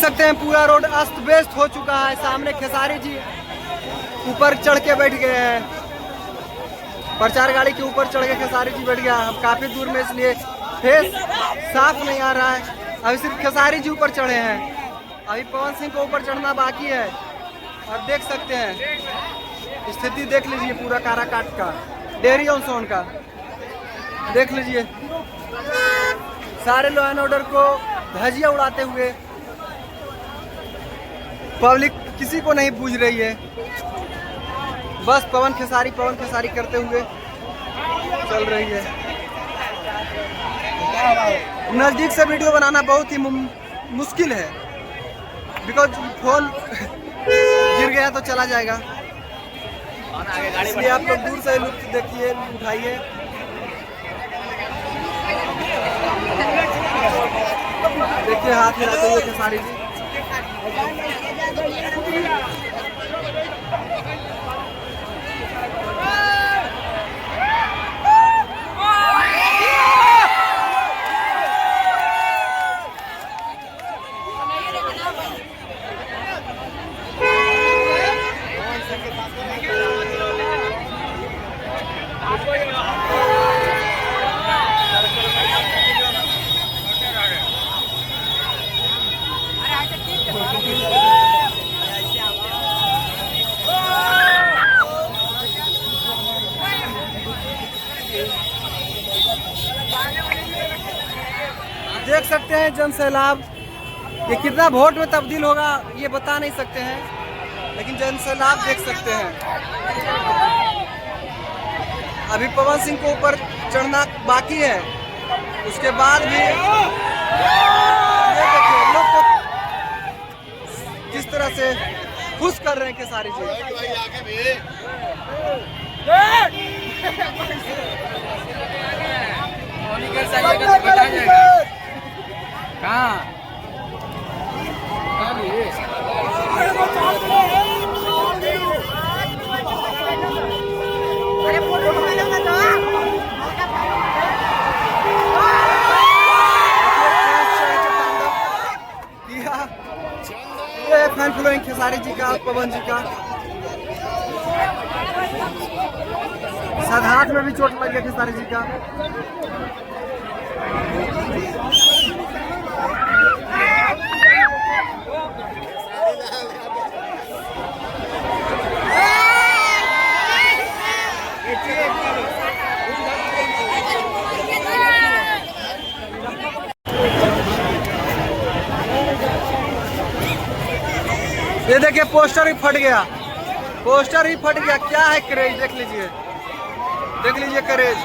सकते हैं पूरा रोड अस्त व्यस्त हो चुका है। सामने खेसारी जी ऊपर चढ़ के बैठ गए हैं, प्रचार गाड़ी के ऊपर चढ़ के खेसारी जी बैठ गया। हम काफी दूर में इसलिए फेस साफ नहीं आ रहा है। अभी सिर्फ खेसारी जी ऊपर चढ़े हैं, अभी पवन सिंह को ऊपर चढ़ना बाकी है। और देख सकते हैं स्थिति, देख लीजिए पूरा काराकाट का, डेयरी ऑन सोन का देख लीजिए। सारे लॉ एंड ऑर्डर को धजिया उड़ाते हुए पब्लिक किसी को नहीं पूछ रही है, बस पवन खेसारी करते हुए चल रही है। नज़दीक से वीडियो बनाना बहुत ही मुश्किल है, बिकॉज फोन गिर गया तो चला जाएगा, इसलिए आप लोग दूर से लुत्फ देखिए, उठाइए। देखिए हाथ हिलाते हुए खेसारी जी। देख सकते हैं जन सैलाब, ये कितना वोट में तब्दील होगा ये बता नहीं सकते हैं, लेकिन जन सैलाब देख सकते हैं। अभी पवन सिंह को ऊपर चढ़ना बाकी है, उसके बाद भी ये देखिए लोग को किस तरह से खुश कर रहे हैं खेसारी जी। फैन फॉलोइंग खेसारी जी का, पवन जी का। शायद हाथ में भी चोट लग गया खेसारी जी का। ये देखिए पोस्टर ही फट गया, पोस्टर ही फट गया। क्या है क्रेज, देख लीजिए, देख लीजिए क्रेज।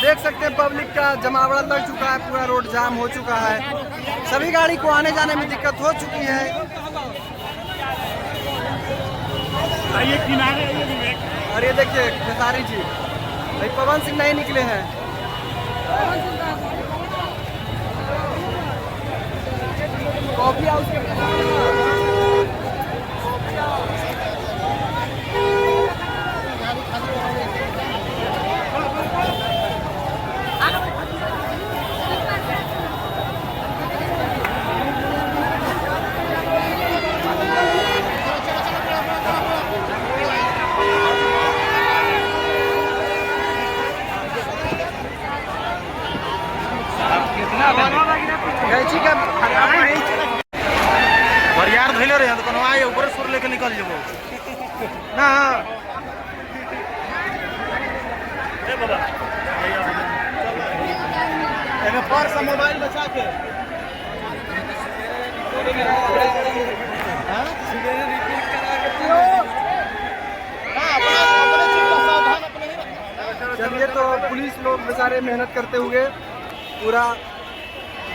देख सकते हैं पब्लिक का जमावड़ा लग चुका है, पूरा रोड जाम हो चुका है, सभी गाड़ी को आने जाने में दिक्कत हो चुकी है। और ये देखिए खेसारी जी, भाई पवन सिंह नहीं निकले हैं। कॉफी हाउस बरियार धैले रहे तो कनवा ऊपर सुर लेके निकल जेबो ना। ए बाबा एमे पर्स मोबाइल बचा के हां सीधे रिपीट करा के पियो ना, अपने चीज का सावधान अपने ही रखना। चलिए, तो पुलिस लोग बेचारे मेहनत करते हुए पूरा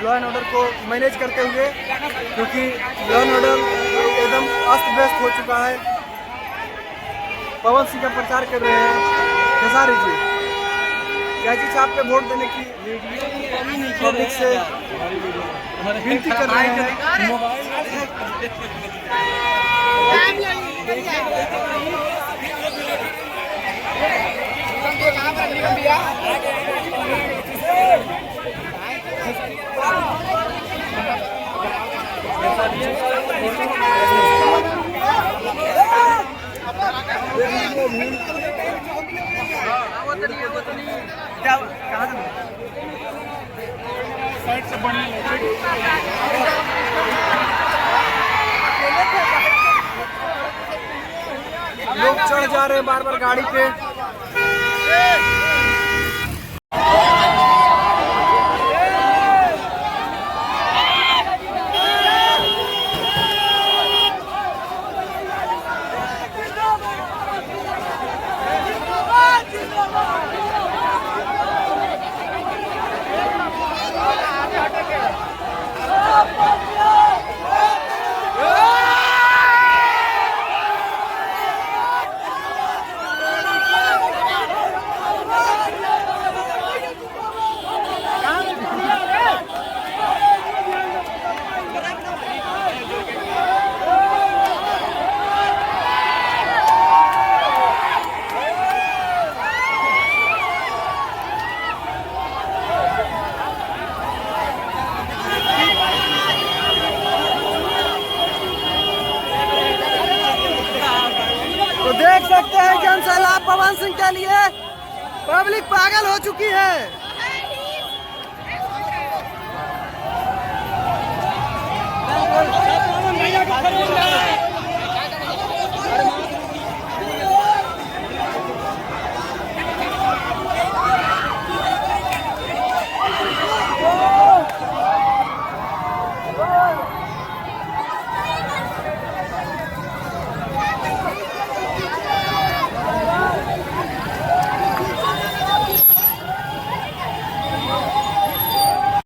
लॉ एंड ऑर्डर को मैनेज करते हुए, क्योंकि लॉ एंड ऑर्डर एकदम अस्त व्यस्त हो चुका है। पवन सिंह का प्रचार कर रहे हैं खेसारी जी। कैची साहब पे वोट देने की पब्लिक से विनती कर रहे हैं। लोग चढ़ जा रहे हैं बार बार गाड़ी पे। तो देख सकते हैं जन सैलाब पवन सिंह के लिए पब्लिक पागल हो चुकी है।